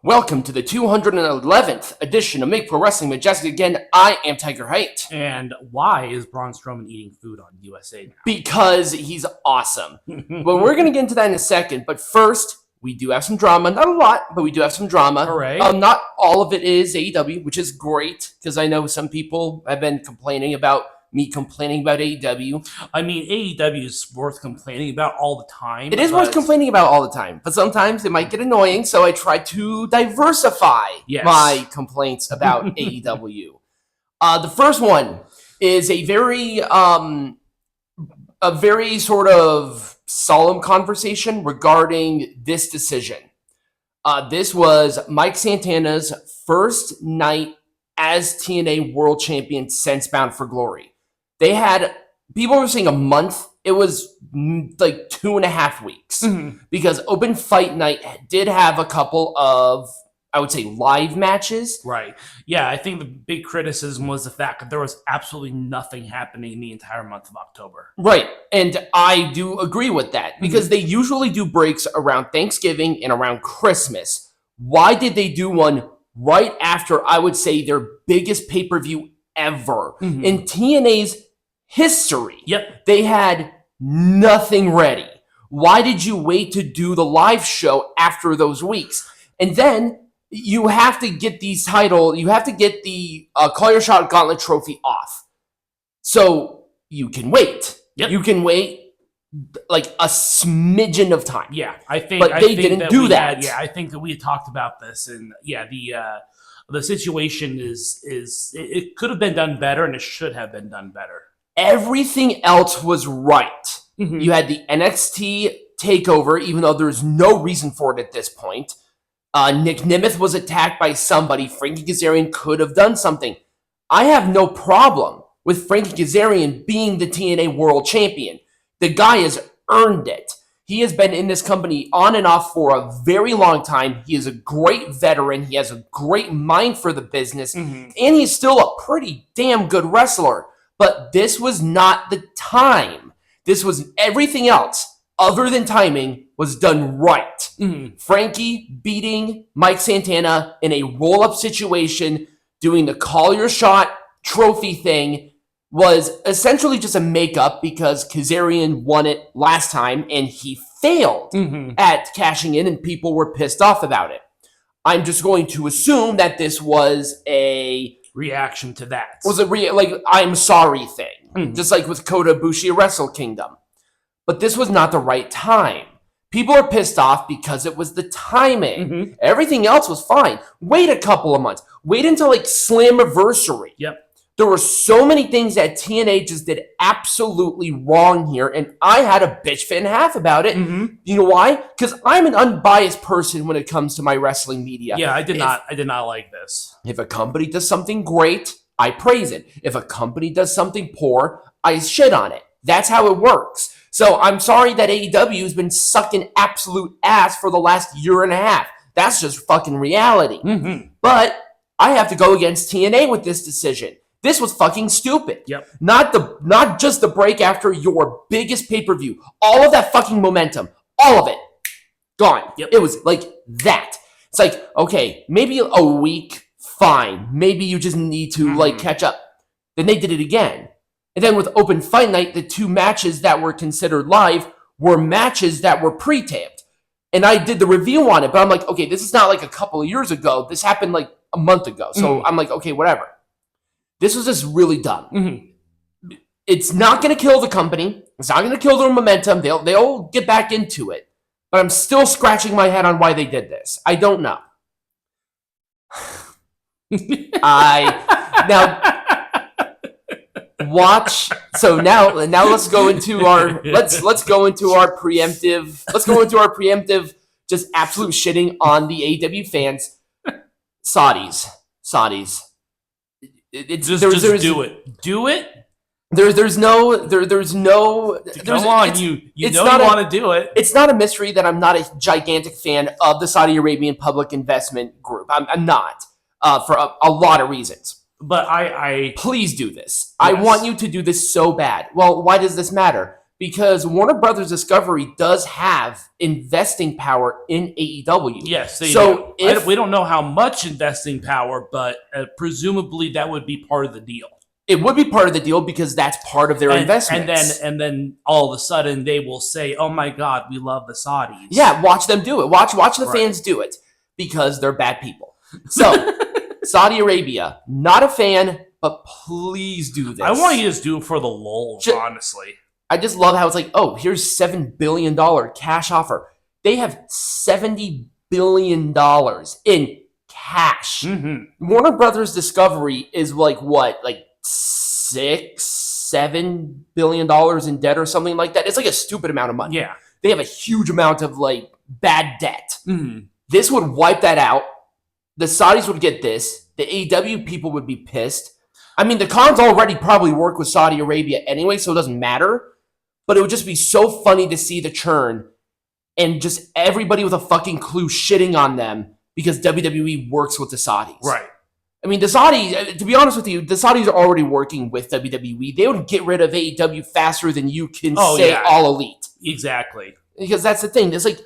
Welcome to the 211th edition of Make Pro Wrestling Majestic. Again, I am Tiger Height. And why is Braun Strowman eating food on USA now? Because he's awesome. But we're going to get into that in a second. But first, we do have some drama. Not a lot, but we do have some drama. Hooray. Not all of it is AEW, which is great, because I know some people have been complaining about me complaining about AEW. I mean, AEW is worth complaining about all the time. It is worth complaining about all the time, but sometimes it might get annoying, so I try to diversify my complaints about AEW. The first one is a very sort of solemn conversation regarding this decision. This was Mike Santana's first night as TNA World Champion since Bound for Glory. They had, people were saying a month. It was like 2.5 weeks because Open Fight Night did have a couple of, I would say, live matches. Right. Yeah, I think the big criticism was the fact that there was absolutely nothing happening in the entire month of October. Right. And I do agree with that because they usually do breaks around Thanksgiving and around Christmas. Why did they do one right after, I would say, their biggest pay-per-view ever in TNA's history? Yep. They had nothing ready. Why did you wait to do the live show after those weeks? And then you have to get these you have to get the Call Your Shot Gauntlet trophy off. So you can wait. Yep. You can wait like a smidgen of time. Yeah, I think. But they didn't do that. I think that we had talked about this, and the situation is it could have been done better, and it should have been done better. Everything else was right. You had the NXT takeover, even though there's no reason for it at this point. Nick Nemeth was attacked by somebody. Frankie Kazarian could have done something. I have no problem with Frankie Kazarian being the TNA World Champion. The guy has earned it. He has been in this company on and off for a very long time. He is a great veteran. He has a great mind for the business. And he's still a pretty damn good wrestler. But this was not the time. This was everything else other than timing was done right. Frankie beating Mike Santana in a roll-up situation, doing the Call Your Shot trophy thing was essentially just a makeup because Kazarian won it last time and he failed at cashing in and people were pissed off about it. I'm just going to assume that this was a reaction to that. Was a I'm sorry thing. Just like with Kota Ibushi at Wrestle Kingdom. But this was not the right time. People are pissed off because it was the timing. Everything else was fine. Wait a couple of months. Wait until like Slammiversary. Yep. There were so many things that TNA just did absolutely wrong here, and I had a bitch fit and a half about it. You know why? Because I'm an unbiased person when it comes to my wrestling media. Yeah, I did not like this. If a company does something great, I praise it. If a company does something poor, I shit on it. That's how it works. So I'm sorry that AEW has been sucking absolute ass for the last year and a half. That's just fucking reality. But I have to go against TNA with this decision. This was fucking stupid. Yep. Not just the break after your biggest pay-per-view. All of that fucking momentum. All of it. Gone. Yep. It was like that. It's like, okay, maybe a week, fine. Maybe you just need to catch up. Then they did it again. And then with Open Fight Night, the two matches that were considered live were matches that were pre-taped. And I did the review on it, but I'm like, okay, this is not like a couple of years ago. This happened like a month ago. So I'm like, okay, whatever. This was just really dumb. It's not going to kill the company. It's not going to kill their momentum. They'll get back into it. But I'm still scratching my head on why they did this. I don't know. So now let's go into our let's go into our preemptive just absolute shitting on the AEW fans. Saudis. Just do it. Do it. There's no. Come on, you want to do it. It's not a mystery that I'm not a gigantic fan of the Saudi Arabian Public Investment Group. I'm not for a lot of reasons. But I please do this. Yes. I want you to do this so bad. Well, why does this matter? because Warner Brothers Discovery does have investing power in AEW. Yes, they so do. We don't know how much investing power, but presumably that would be part of the deal. It would be part of the deal because that's part of their investments. And then all of a sudden they will say, "Oh my God, we love the Saudis." Yeah, watch them do it. Watch the fans do it because they're bad people. So Saudi Arabia, not a fan, but please do this. I want you to just do it for the lulz, honestly. I just love how it's like, oh, here's $7 billion cash offer. They have $70 billion in cash. Mm-hmm. Warner Brothers Discovery is like what, like $7 billion in debt or something like that. It's like a stupid amount of money. Yeah. They have a huge amount of like bad debt. Mm-hmm. This would wipe that out. The Saudis would get this. The AEW people would be pissed. I mean, the Khans already probably work with Saudi Arabia anyway, so it doesn't matter. But it would just be so funny to see the churn and just everybody with a fucking clue shitting on them because WWE works with the Saudis. Right. I mean, the Saudis, to be honest with you, the Saudis are already working with WWE. They would get rid of AEW faster than you can say All Elite. Exactly. Because that's the thing. It's like,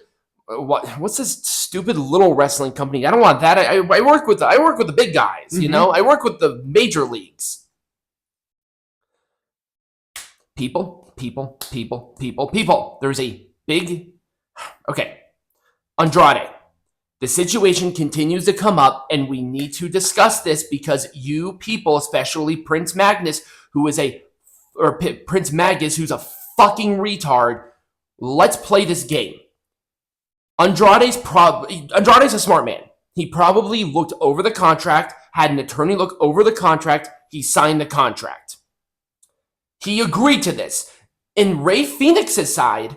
what's this stupid little wrestling company? I don't want that. I work with the big guys, you know? I work with the major leagues. People. There's a big... Okay. Andrade. The situation continues to come up, and we need to discuss this because you people, especially Prince Magnus, who's a fucking retard, let's play this game. Andrade's a smart man. He probably looked over the contract, had an attorney look over the contract, he signed the contract. He agreed to this. In Rey Fenix's side,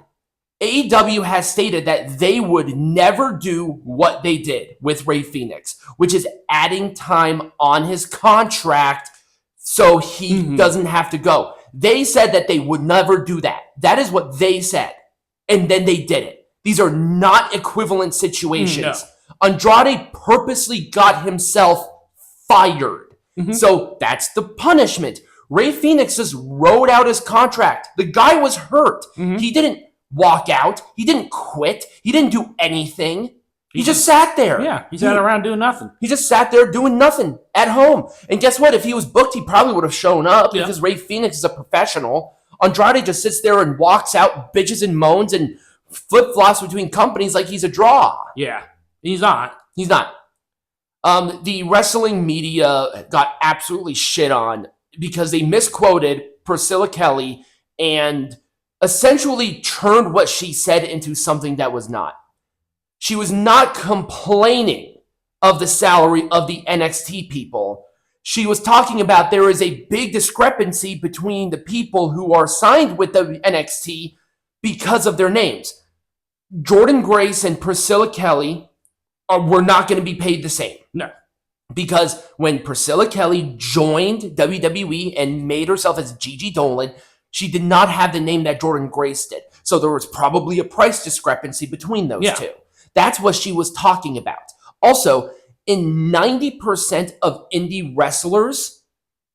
AEW has stated that they would never do what they did with Rey Fenix, which is adding time on his contract so he doesn't have to go. They said that they would never do that. That is what they said. And then they did it. These are not equivalent situations. No. Andrade purposely got himself fired. So that's the punishment. Rey Fenix just rode out his contract. The guy was hurt. He didn't walk out. He didn't quit. He didn't do anything. He just sat there. Yeah, he sat around doing nothing. He just sat there doing nothing at home. And guess what? If he was booked, he probably would have shown up because Rey Fenix is a professional. Andrade just sits there and walks out, bitches and moans, and flip-flops between companies like he's a draw. Yeah, he's not. He's not. The wrestling media got absolutely shit on because they misquoted Priscilla Kelly and essentially turned what she said into something that was not. She was not complaining of the salary of the NXT people. She was talking about there is a big discrepancy between the people who are signed with the NXT because of their names. Jordynne Grace and Priscilla Kelly were not going to be paid the same. No. Because when Priscilla Kelly joined WWE and made herself as Gigi Dolan, she did not have the name that Jordynne Grace did. So there was probably a price discrepancy between those two. That's what she was talking about. Also, in 90% of indie wrestlers,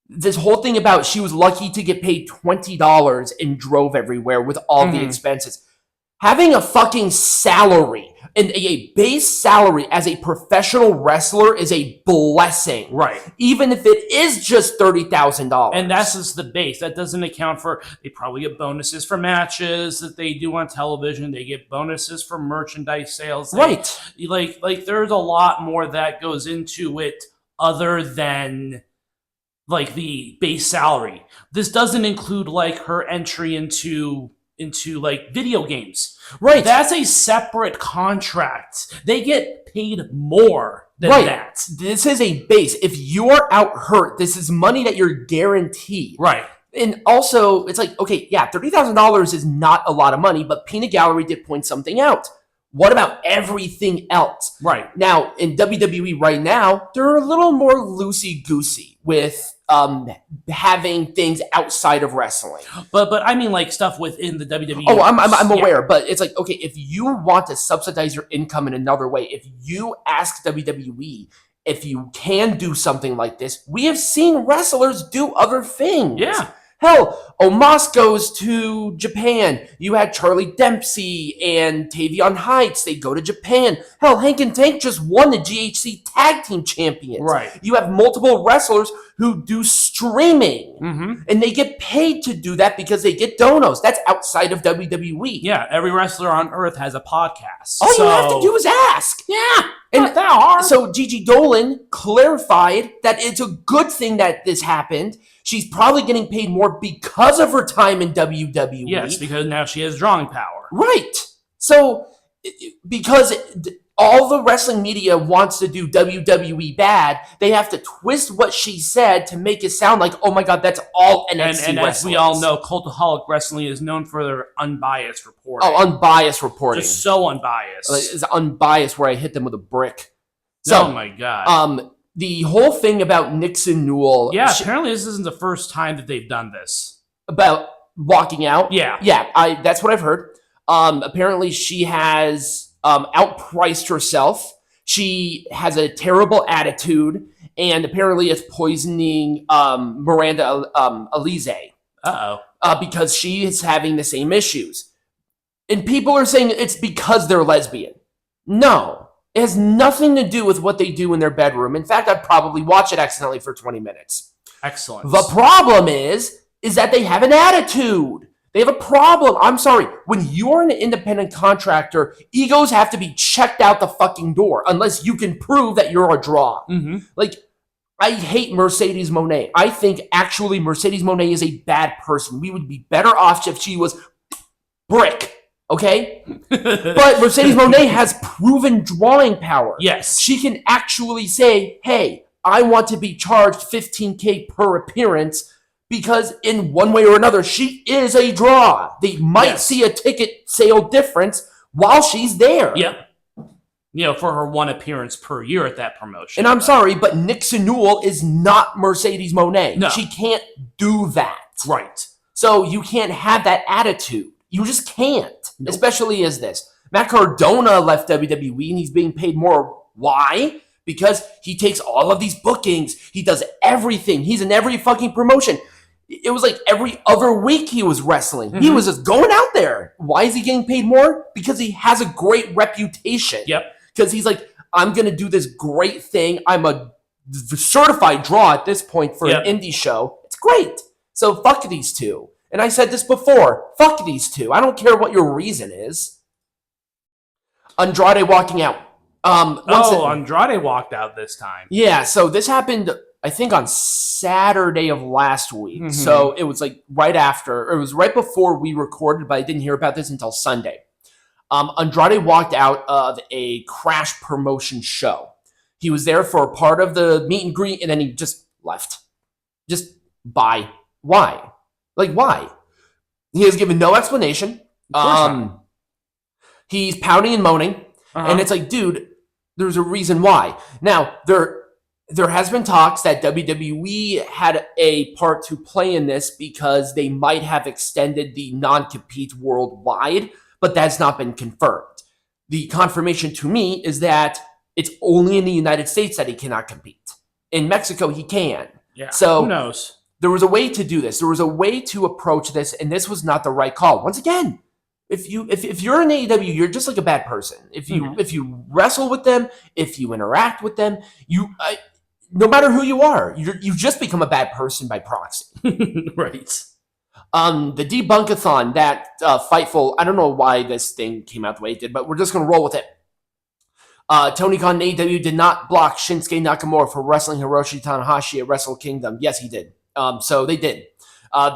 this whole thing about she was lucky to get paid $20 and drove everywhere with all the expenses. Having a fucking salary and a base salary as a professional wrestler is a blessing. Right. Even if it is just $30,000. And that's just the base. That doesn't account for, they probably get bonuses for matches that they do on television. They get bonuses for merchandise sales. Right. Like there's a lot more that goes into it other than like the base salary. This doesn't include like her entry into like video games. Right. That's a separate contract. They get paid more than that. This is a base. If you are out hurt, this is money that you're guaranteed. Right. And also, it's like, okay, yeah, $30,000 is not a lot of money, but Peanut Gallery did point something out. What about everything else? Right. Now, in WWE right now, they're a little more loosey-goosey with having things outside of wrestling. But I mean like stuff within the WWE. Oh, I'm aware, but it's like, okay, if you want to subsidize your income in another way, if you ask WWE if you can do something like this, we have seen wrestlers do other things. Yeah. Hell, Omos goes to Japan. You had Charlie Dempsey and Tavion Heights. They go to Japan. Hell, Hank and Tank just won the GHC Tag Team Champions. Right. You have multiple wrestlers who do streaming. Mm-hmm. And they get paid to do that because they get donos. That's outside of WWE. Yeah, every wrestler on Earth has a podcast. All you have to do is ask. Yeah, and not that hard. So Gigi Dolan clarified that it's a good thing that this happened. She's probably getting paid more because of her time in WWE. Yes, because now she has drawing power. Right. So, because all the wrestling media wants to do WWE bad, they have to twist what she said to make it sound like, oh my God, that's all NXT And as we all know, Cultaholic Wrestling is known for their unbiased reporting. Oh, unbiased reporting. Just so unbiased. It's unbiased where I hit them with a brick. So, oh my God. The whole thing about Nixon Newell. Yeah, apparently this isn't the first time that they've done this. About walking out? Yeah. Yeah, that's what I've heard. Apparently she has outpriced herself. She has a terrible attitude, and apparently it's poisoning Miranda Alize. Uh-oh. Because she is having the same issues. And people are saying it's because they're lesbian. No. It has nothing to do with what they do in their bedroom. In fact, I'd probably watch it accidentally for 20 minutes. Excellent. The problem is that they have an attitude. They have a problem. I'm sorry. When you're an independent contractor, egos have to be checked out the fucking door unless you can prove that you're a draw. Mm-hmm. Like, I hate Mercedes Moné. I think actually Mercedes Moné is a bad person. We would be better off if she was brick. Okay? But Mercedes Moné has proven drawing power. Yes. She can actually say, hey, I want to be charged $15,000 per appearance because in one way or another, she is a draw. They might see a ticket sale difference while she's there. Yep. You know, for her one appearance per year at that promotion. And I'm sorry, but Nixon Newell is not Mercedes Moné. No. She can't do that. Right. So you can't have that attitude. You just can't, Nope. especially as this. Matt Cardona left WWE and he's being paid more. Why? Because he takes all of these bookings. He does everything. He's in every fucking promotion. It was like every other week he was wrestling. Mm-hmm. He was just going out there. Why is he getting paid more? Because he has a great reputation. Yep. Because he's like, I'm going to do this great thing. I'm a certified draw at this point for an indie show. It's great. So fuck these two. And I said this before. Fuck these two. I don't care what your reason is. Andrade walking out. Andrade walked out this time. Yeah, so this happened, I think, on Saturday of last week. Mm-hmm. So it was like right after, or it was right before we recorded, but I didn't hear about this until Sunday. Andrade walked out of a Crash promotion show. He was there for a part of the meet and greet, and then he just left. Just bye. Why? Like, why? He has given no explanation. He's pouting and moaning. And it's like, dude, there's a reason why. Now, there has been talks that WWE had a part to play in this because they might have extended the non-compete worldwide, but that's not been confirmed. The confirmation to me is that it's only in the United States that he cannot compete. In Mexico, he can. Yeah, so who knows? There was a way to do this. There was a way to approach this, and this was not the right call. Once again, if you're in AEW, you're just like a bad person. If you wrestle with them, if you interact with them, no matter who you are, you just become a bad person by proxy. Right. The debunkathon, that Fightful, I don't know why this thing came out the way it did, but we're just going to roll with it. Tony Khan and AEW did not block Shinsuke Nakamura for wrestling Hiroshi Tanahashi at Wrestle Kingdom. Yes, he did. So they did.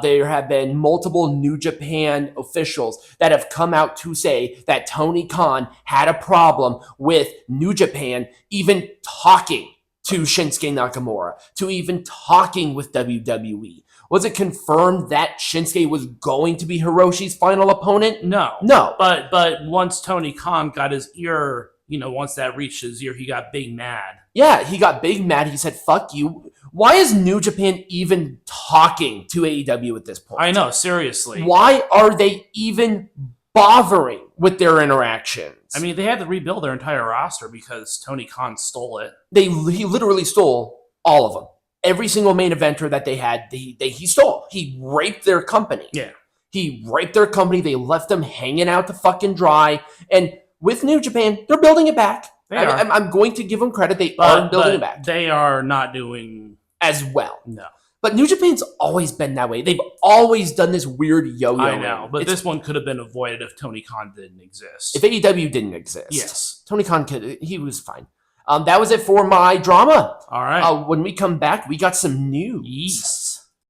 There have been multiple New Japan officials that have come out to say that Tony Khan had a problem with New Japan even talking to Shinsuke Nakamura, to even talking with WWE. Was it confirmed that Shinsuke was going to be Hiroshi's final opponent? No. But once Tony Khan got his ear, once that reached his ear, he got big mad. Yeah, he got big mad. He said, fuck you. Why is New Japan even talking to AEW at this point? I know, seriously. Why are they even bothering with their interactions? I mean, they had to rebuild their entire roster because Tony Khan stole it. He literally stole all of them. every single main eventer that they had, he stole. He raped their company. Yeah. He raped their company. They left them hanging out to fucking dry. And with New Japan, they're building it back. I'm going to give them credit. They are building it back. They are not doing as well. No. But New Japan's always been that way. They've always done this weird yo-yo. I know, but this one could have been avoided if Tony Khan didn't exist. If AEW didn't exist. Yes. Tony Khan he was fine. That was it for my drama. All right. When we come back, we got some news. Yes.